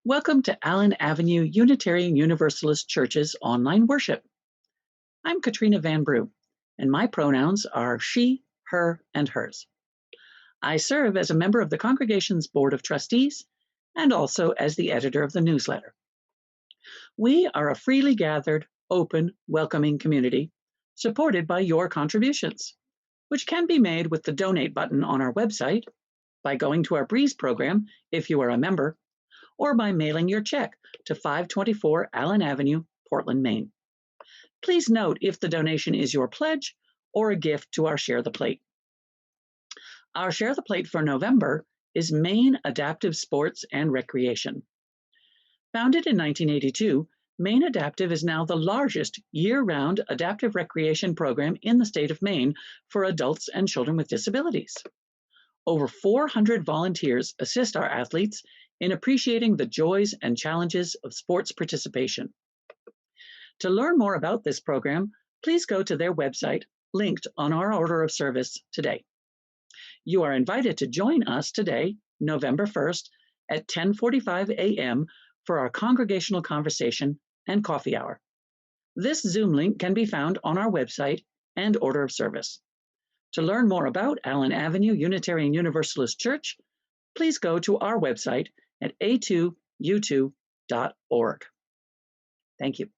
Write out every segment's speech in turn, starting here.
Welcome to Allen Avenue Unitarian Universalist Church's online worship. I'm Katrina Van Brew, and my pronouns are she, her, and hers. I serve as a member of the congregation's Board of Trustees and also as the editor of the newsletter. We are a freely gathered, open, welcoming community supported by your contributions, which can be made with the donate button on our website, by going to our Breeze program if you are a member, or by mailing your check to 524 Allen Avenue, Portland, Maine. Please note if the donation is your pledge or a gift to our Share the Plate. Our Share the Plate for November is Maine Adaptive Sports and Recreation. Founded in 1982, Maine Adaptive is now the largest year-round adaptive recreation program in the state of Maine for adults and children with disabilities. Over 400 volunteers assist our athletes in appreciating the joys and challenges of sports participation. To learn more about this program, please go to their website, linked on our order of service today. You are invited to join us today, November 1st, at 10:45 a.m. for our congregational conversation and coffee hour. This Zoom link can be found on our website and order of service. To learn more about Allen Avenue Unitarian Universalist Church, please go to our website at A2U2.org. Thank you.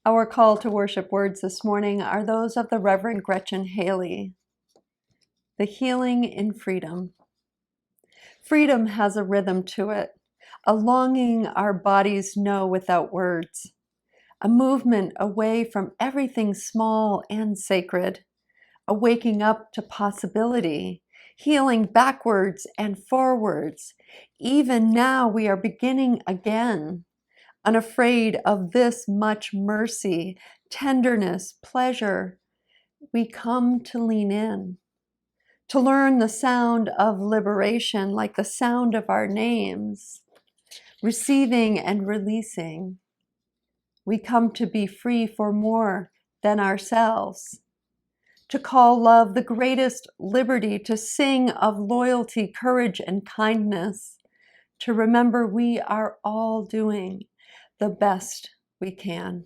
Our call to worship words this morning are those of the Reverend Gretchen Haley. The healing in freedom. Freedom has a rhythm to it, a longing our bodies know without words, a movement away from everything small and sacred, a waking up to possibility, healing backwards and forwards. Even now we are beginning again, unafraid of this much mercy, tenderness, pleasure. We come to lean in, to learn the sound of liberation like the sound of our names, receiving and releasing. We come to be free for more than ourselves, to call love the greatest liberty, to sing of loyalty, courage, and kindness, to remember we are all doing the best we can.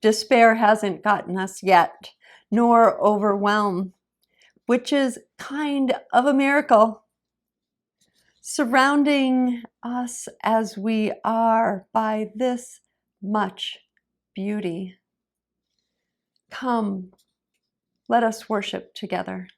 Despair hasn't gotten us yet, nor overwhelm, which is kind of a miracle. Surrounding us as we are by this much beauty. Come, let us worship together.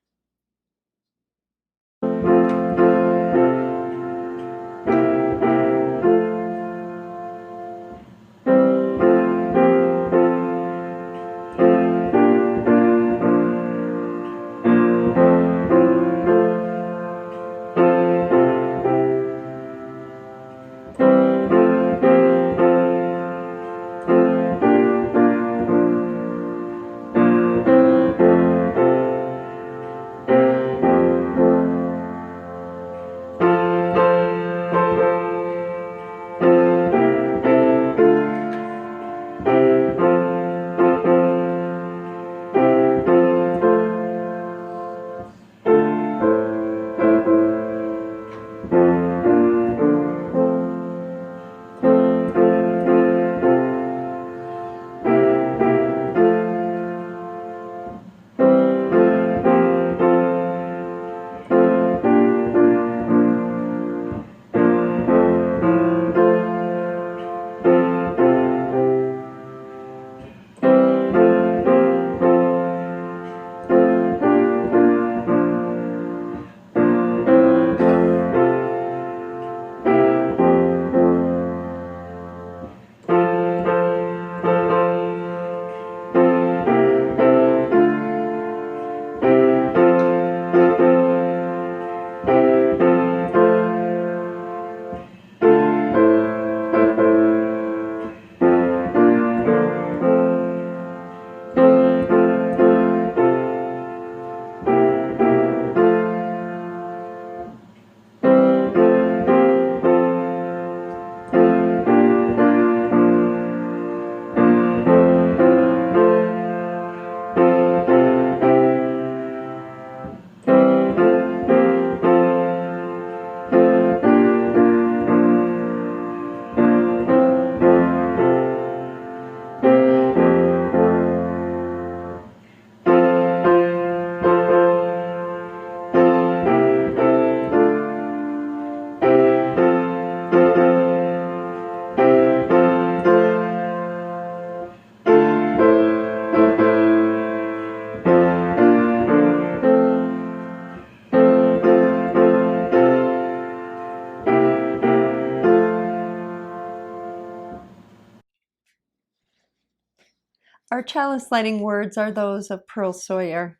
Our chalice lighting words are those of Pearl Sawyer.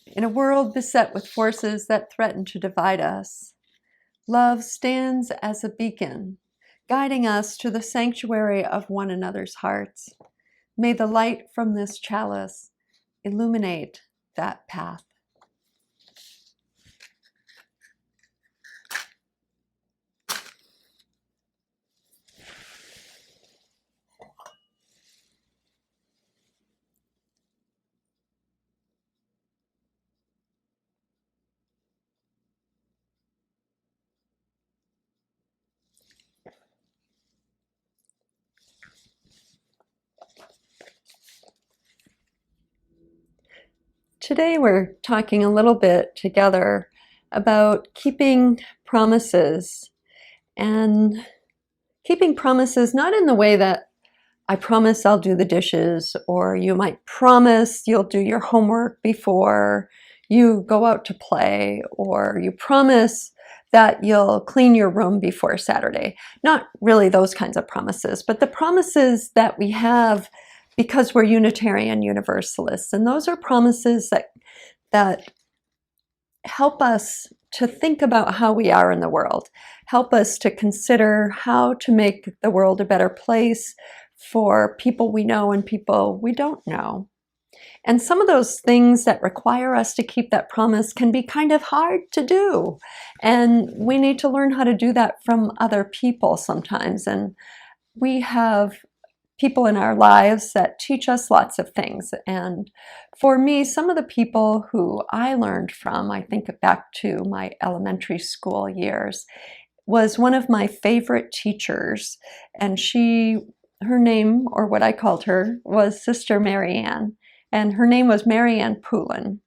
In a world beset with forces that threaten to divide us, love stands as a beacon, guiding us to the sanctuary of one another's hearts. May the light from this chalice illuminate that path. Today we're talking a little bit together about keeping promises, and keeping promises not in the way that I promise I'll do the dishes, or you might promise you'll do your homework before you go out to play, or you promise that you'll clean your room before Saturday. Not really those kinds of promises, but the promises that we have because we're Unitarian Universalists. And those are promises that help us to think about how we are in the world, help us to consider how to make the world a better place for people we know and people we don't know. And some of those things that require us to keep that promise can be kind of hard to do. And we need to learn how to do that from other people sometimes. And we have people in our lives that teach us lots of things. And for me, some of the people who I learned from, I think back to my elementary school years, was one of my favorite teachers. And her name, or what I called her, was Sister Marianne. And her name was Marianne Poulin.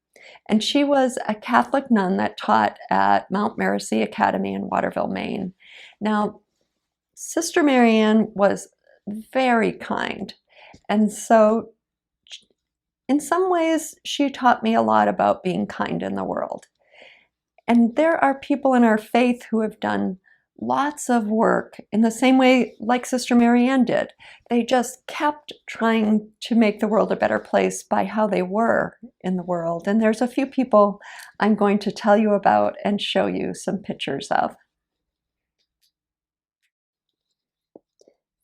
And she was a Catholic nun that taught at Mount Mercy Academy in Waterville, Maine. Now, Sister Marianne was very kind. And so in some ways, she taught me a lot about being kind in the world. And there are people in our faith who have done lots of work in the same way like Sister Marianne did. They just kept trying to make the world a better place by how they were in the world. And there's a few people I'm going to tell you about and show you some pictures of.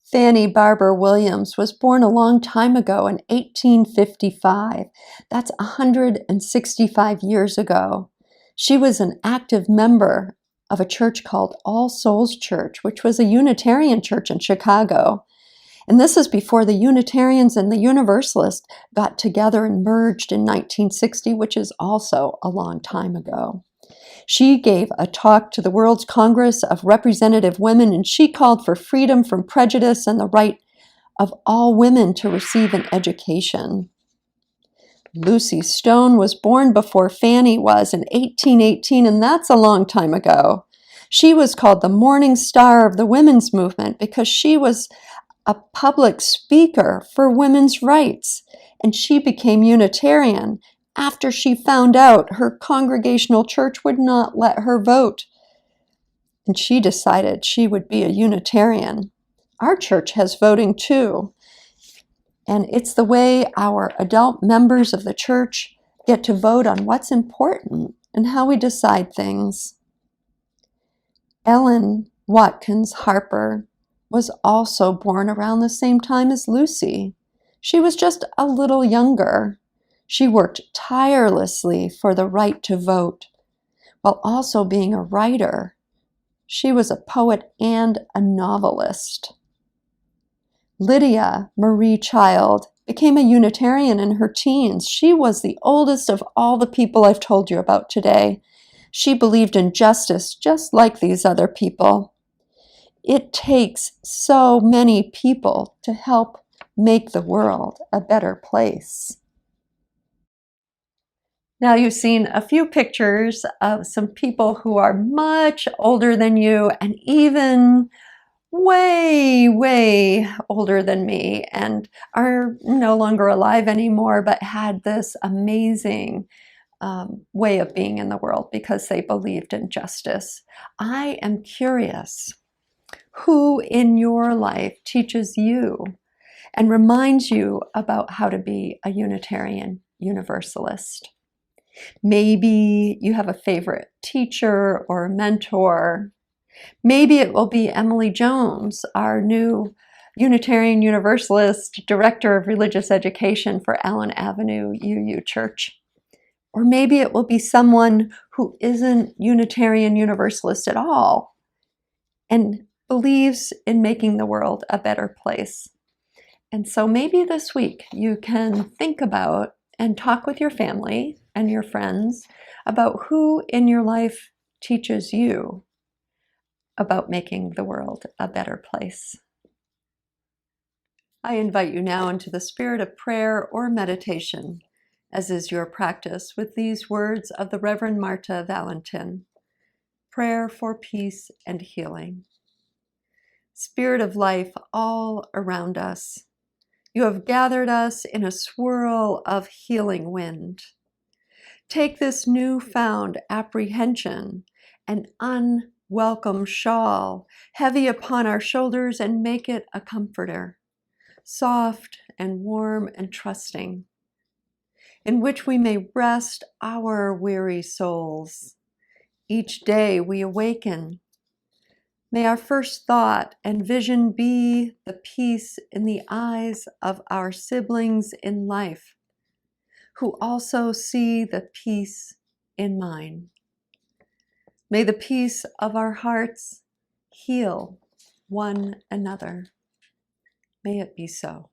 Fannie Barber Williams was born a long time ago in 1855. That's 165 years ago. She was an active member of a church called All Souls Church, which was a Unitarian church in Chicago. And this is before the Unitarians and the Universalists got together and merged in 1960, which is also a long time ago. She gave a talk to the World's Congress of Representative Women, and she called for freedom from prejudice and the right of all women to receive an education. Lucy Stone was born before Fannie was in 1818, and that's a long time ago. She was called the Morning Star of the women's movement because she was a public speaker for women's rights, and she became Unitarian after she found out her congregational church would not let her vote. And she decided she would be a Unitarian. Our church has voting too. And it's the way our adult members of the church get to vote on what's important and how we decide things. Ellen Watkins Harper was also born around the same time as Lucy. She was just a little younger. She worked tirelessly for the right to vote, while also being a writer. She was a poet and a novelist. Lydia Marie Child became a Unitarian in her teens. She was the oldest of all the people I've told you about today. She believed in justice just like these other people. It takes so many people to help make the world a better place. Now you've seen a few pictures of some people who are much older than you and even way, way older than me and are no longer alive anymore, but had this amazing way of being in the world because they believed in justice. I am curious, who in your life teaches you and reminds you about how to be a Unitarian Universalist? Maybe you have a favorite teacher or mentor. Maybe it will be Emily Jones, our new Unitarian Universalist Director of Religious Education for Allen Avenue UU Church. Or maybe it will be someone who isn't Unitarian Universalist at all and believes in making the world a better place. And so maybe this week you can think about and talk with your family and your friends about who in your life teaches you about making the world a better place. I invite you now into the spirit of prayer or meditation, as is your practice, with these words of the Reverend Marta Valentin, prayer for peace and healing. Spirit of life all around us, You have gathered us in a swirl of healing wind. Take this newfound apprehension, an unwelcome shawl, heavy upon our shoulders, and make it a comforter, soft and warm and trusting, in which we may rest our weary souls. Each day we awaken. May our first thought and vision be the peace in the eyes of our siblings in life, who also see the peace in mine. May the peace of our hearts heal one another. May it be so.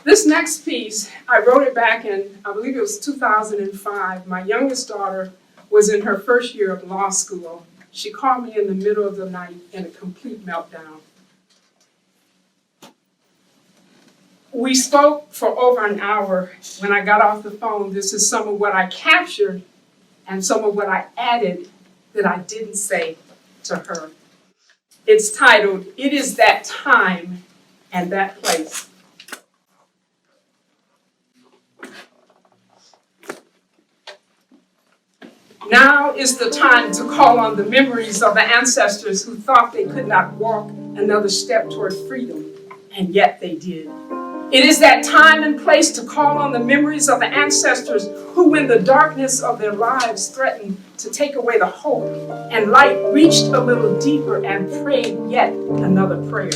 This next piece, I wrote it back in, I believe it was 2005. My youngest daughter was in her first year of law school. She called me in the middle of the night in a complete meltdown. We spoke for over an hour. When I got off the phone, this is some of what I captured and some of what I added that I didn't say to her. It's titled, "It Is That Time and That Place." Now is the time to call on the memories of the ancestors who thought they could not walk another step toward freedom, and yet they did. It is that time and place to call on the memories of the ancestors who, when the darkness of their lives threatened to take away the hope and light, reached a little deeper and prayed yet another prayer.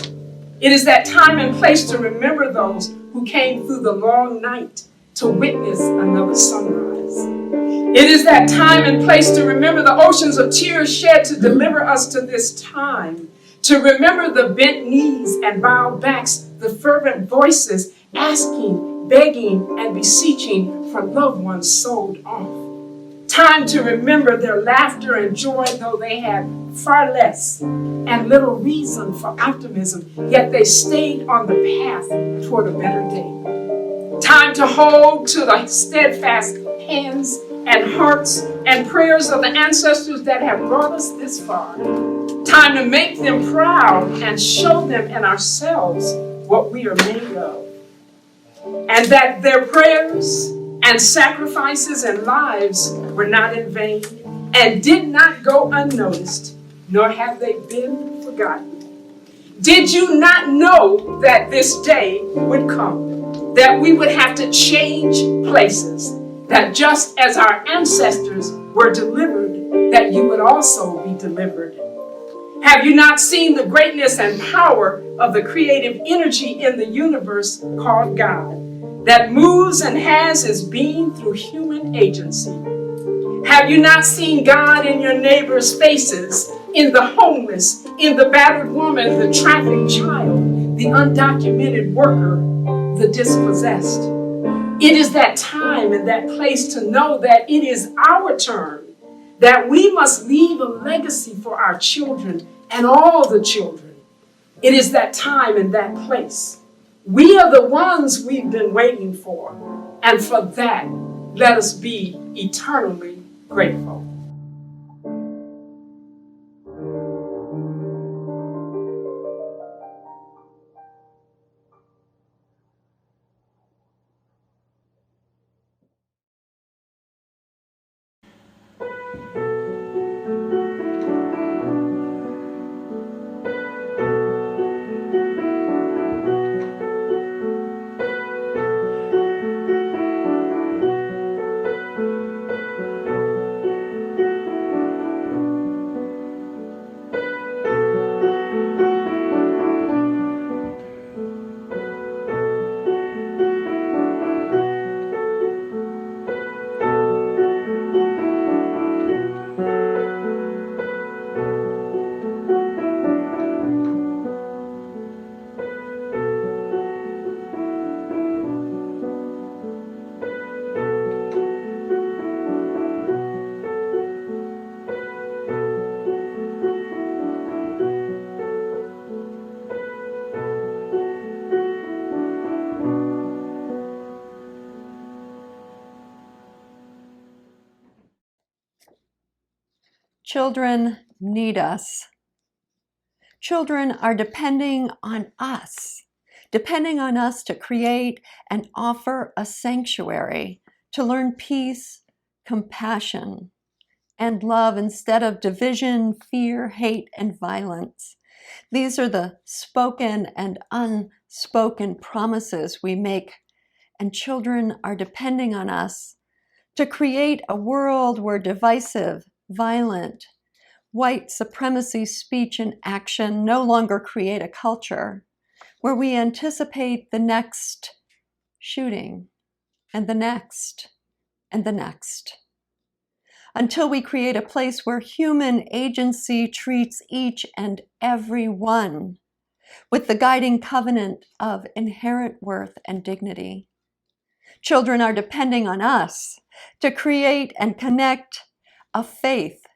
It is that time and place to remember those who came through the long night to witness another sunrise. It is that time and place to remember the oceans of tears shed to deliver us to this time, to remember the bent knees and bowed backs, the fervent voices asking, begging, and beseeching for loved ones sold off. Time to remember their laughter and joy, though they had far less and little reason for optimism, yet they stayed on the path toward a better day. Time to hold to the steadfast hands and hearts and prayers of the ancestors that have brought us this far. Time to make them proud and show them and ourselves what we are made of. And that their prayers and sacrifices and lives were not in vain and did not go unnoticed, nor have they been forgotten. Did you not know that this day would come, that we would have to change places, that just as our ancestors were delivered, that you would also be delivered? Have you not seen the greatness and power of the creative energy in the universe called God, that moves and has its being through human agency? Have you not seen God in your neighbor's faces, in the homeless, in the battered woman, the trafficked child, the undocumented worker, the dispossessed? It is that time and that place to know that it is our turn, that we must leave a legacy for our children and all the children. It is that time and that place. We are the ones we've been waiting for, and for that, let us be eternally grateful. Children need us. Children are depending on us to create and offer a sanctuary, to learn peace, compassion, and love instead of division, fear, hate, and violence. These are the spoken and unspoken promises we make, and children are depending on us to create a world where divisive, violent, white supremacy speech and action no longer create a culture, where we anticipate the next shooting and the next and the next, until we create a place where human agency treats each and every one with the guiding covenant of inherent worth and dignity. Children are depending on us to create and connect a faith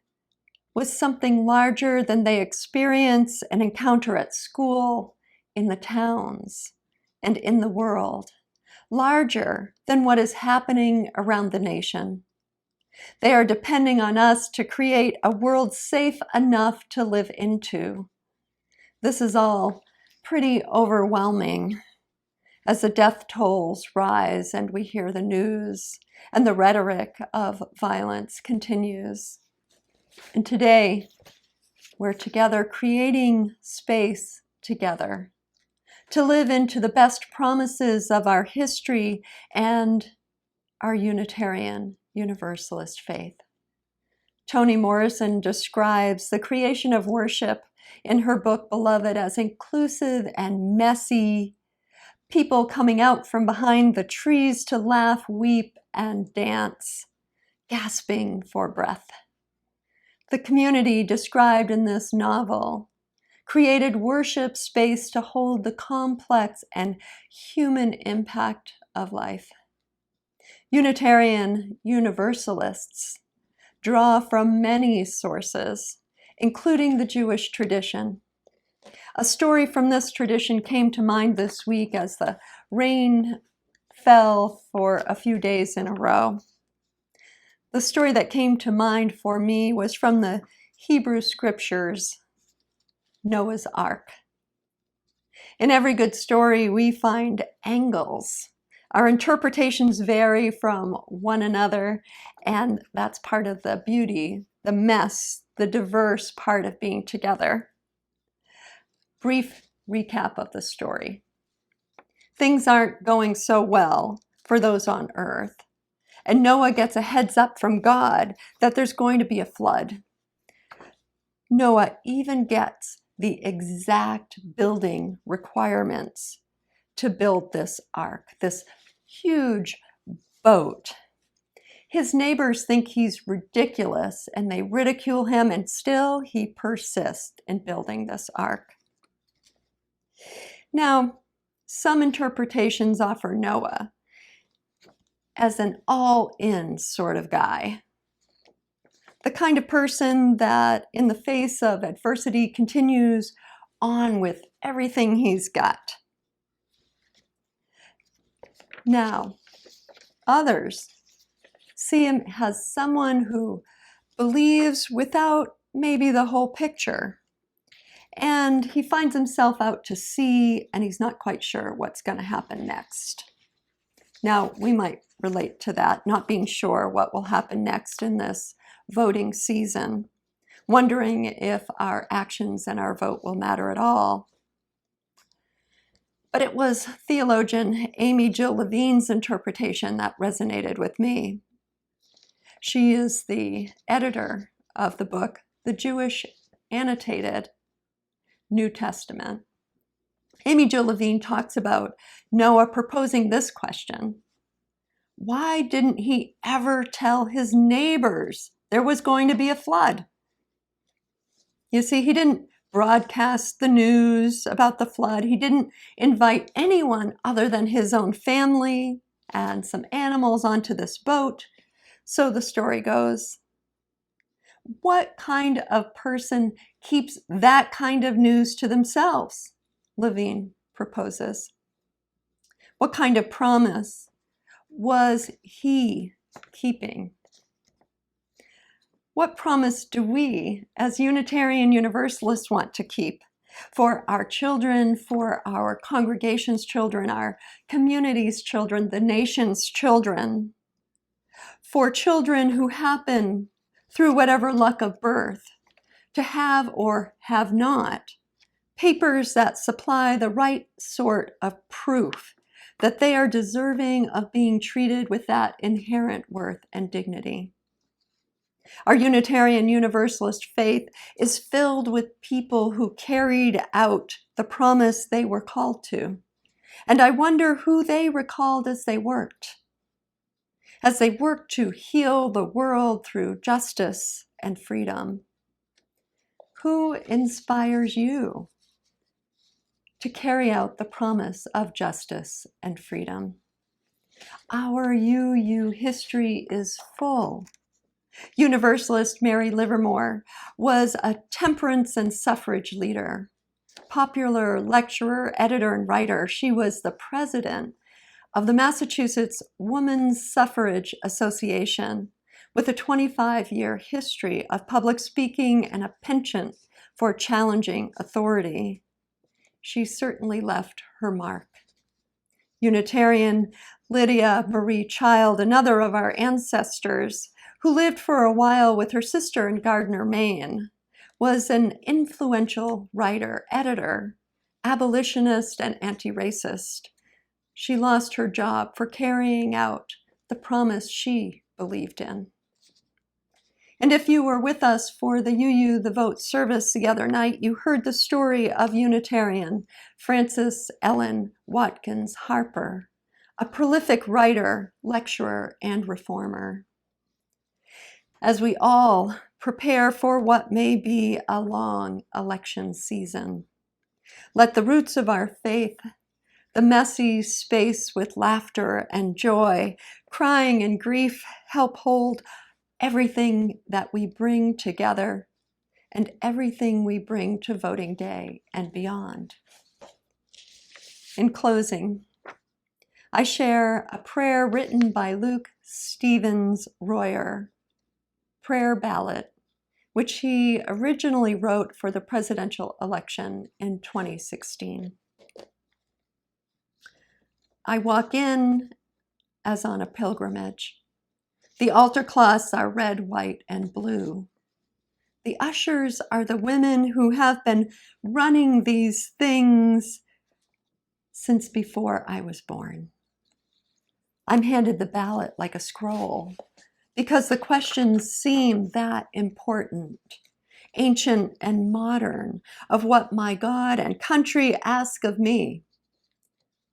with something larger than they experience and encounter at school, in the towns, and in the world, larger than what is happening around the nation. They are depending on us to create a world safe enough to live into. This is all pretty overwhelming as the death tolls rise and we hear the news and the rhetoric of violence continues. And today, we're together creating space together to live into the best promises of our history and our Unitarian Universalist faith. Toni Morrison describes the creation of worship in her book Beloved as inclusive and messy, people coming out from behind the trees to laugh, weep, and dance, gasping for breath. The community described in this novel created worship space to hold the complex and human impact of life. Unitarian Universalists draw from many sources, including the Jewish tradition. A story from this tradition came to mind this week as the rain fell for a few days in a row. The story that came to mind for me was from the Hebrew scriptures, Noah's Ark. In every good story, we find angles. Our interpretations vary from one another, and that's part of the beauty, the mess, the diverse part of being together. Brief recap of the story. Things aren't going so well for those on earth, and Noah gets a heads up from God that there's going to be a flood. Noah even gets the exact building requirements to build this ark, this huge boat. His neighbors think he's ridiculous and they ridicule him, and still he persists in building this ark. Now, some interpretations offer Noah as an all-in sort of guy, the kind of person that in the face of adversity continues on with everything he's got. Now, others see him as someone who believes without maybe the whole picture, and he finds himself out to sea and he's not quite sure what's going to happen next. Now, we might relate to that, not being sure what will happen next in this voting season, wondering if our actions and our vote will matter at all. But it was theologian Amy Jill Levine's interpretation that resonated with me. She is the editor of the book, The Jewish Annotated New Testament. Amy Jill Levine talks about Noah proposing this question: why didn't he ever tell his neighbors there was going to be a flood? You see, he didn't broadcast the news about the flood. He didn't invite anyone other than his own family and some animals onto this boat. So the story goes. What kind of person keeps that kind of news to themselves? Levine proposes. What kind of promise was he keeping? What promise do we, as Unitarian Universalists, want to keep for our children, for our congregation's children, our community's children, the nation's children, for children who happen, through whatever luck of birth, to have or have not papers that supply the right sort of proof that they are deserving of being treated with that inherent worth and dignity? Our Unitarian Universalist faith is filled with people who carried out the promise they were called to. And I wonder who they recalled as they worked to heal the world through justice and freedom. Who inspires you to carry out the promise of justice and freedom? Our UU history is full. Universalist Mary Livermore was a temperance and suffrage leader, popular lecturer, editor, and writer. She was the president of the Massachusetts Women's Suffrage Association, with a 25-year history of public speaking and a penchant for challenging authority. She certainly left her mark. Unitarian Lydia Marie Child, another of our ancestors, who lived for a while with her sister in Gardner, Maine, was an influential writer, editor, abolitionist, and anti-racist. She lost her job for carrying out the promise she believed in. And if you were with us for the UU The Vote service the other night, you heard the story of Unitarian Frances Ellen Watkins Harper, a prolific writer, lecturer, and reformer. As we all prepare for what may be a long election season, let the roots of our faith, the messy space with laughter and joy, crying and grief, help hold everything that we bring together and everything we bring to voting day and beyond. In closing, I share a prayer written by Luke Stevens Royer, prayer ballot, which he originally wrote for the presidential election in 2016. I walk in as on a pilgrimage. The altar cloths are red, white, and blue. The ushers are the women who have been running these things since before I was born. I'm handed the ballot like a scroll because the questions seem that important, ancient and modern, of what my God and country ask of me.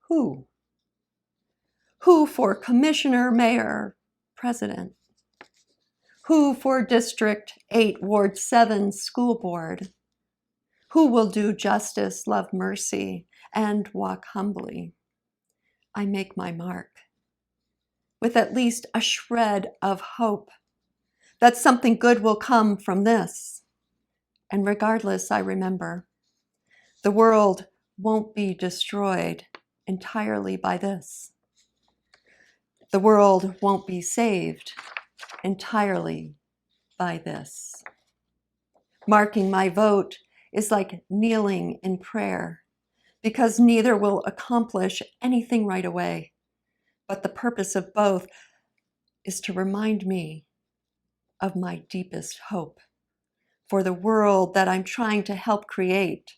Who? Who for commissioner, mayor, president? Who for District 8, Ward 7 school board? Who will do justice, love mercy, and walk humbly? I make my mark with at least a shred of hope that something good will come from this. And regardless, I remember, the world won't be destroyed entirely by this. The world won't be saved entirely by this. Marking my vote is like kneeling in prayer, because neither will accomplish anything right away. But the purpose of both is to remind me of my deepest hope for the world that I'm trying to help create.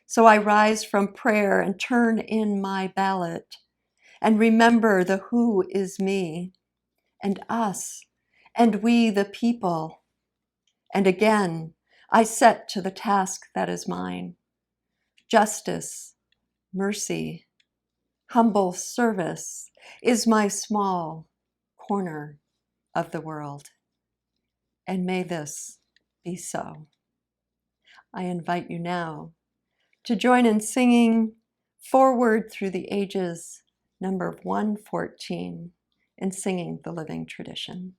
So I rise from prayer and turn in my ballot and remember the who is me and us and we the people. And again, I set to the task that is mine. Justice, mercy, humble service is my small corner of the world. And may this be so. I invite you now to join in singing Forward Through the Ages, number 114, in singing the living tradition.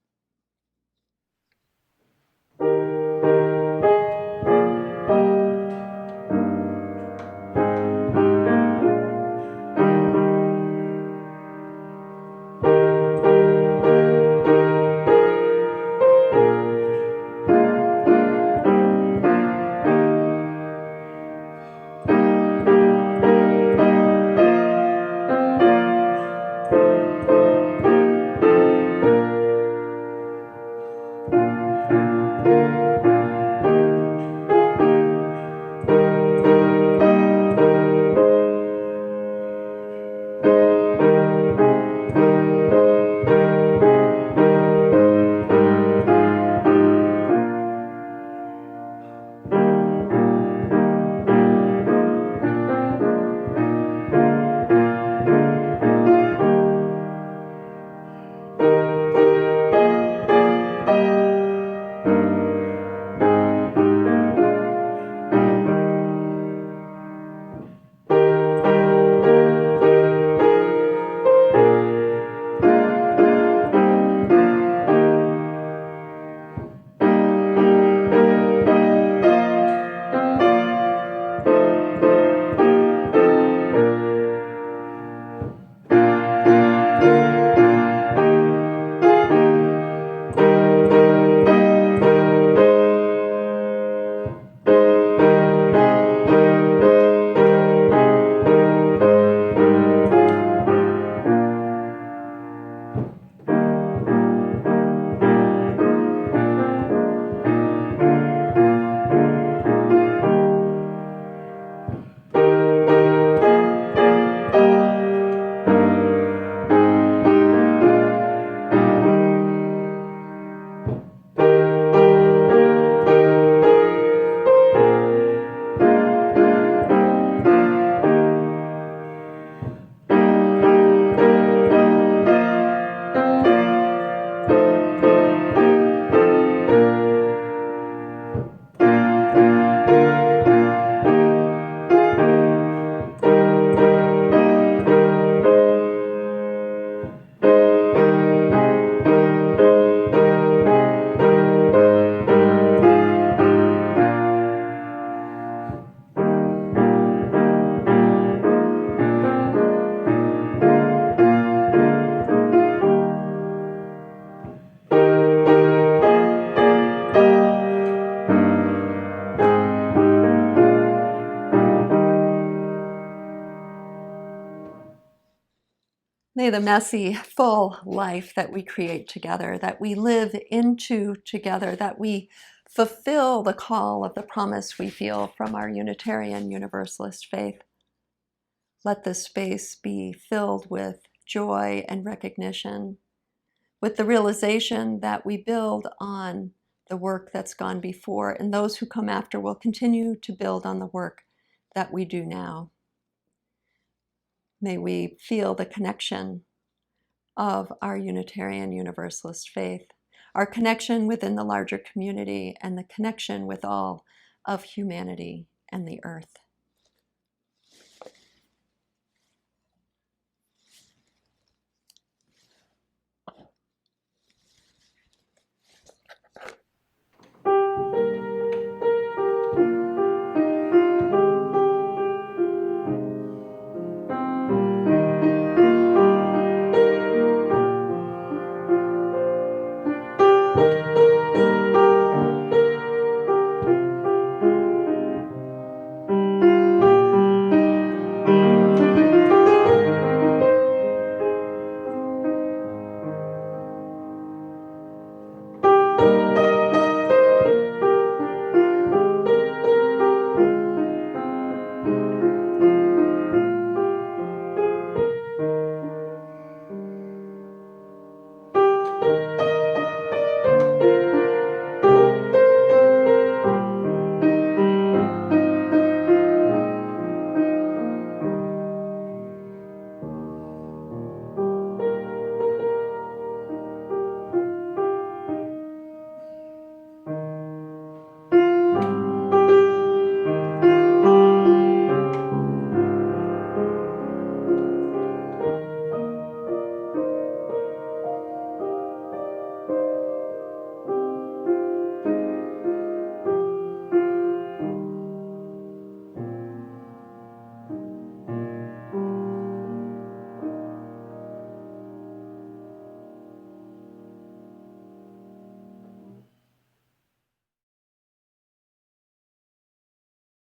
May the messy, full life that we create together, that we live into together, that we fulfill the call of the promise we feel from our Unitarian Universalist faith. Let this space be filled with joy and recognition, with the realization that we build on the work that's gone before, and those who come after will continue to build on the work that we do now. May we feel the connection of our Unitarian Universalist faith, our connection within the larger community, and the connection with all of humanity and the earth.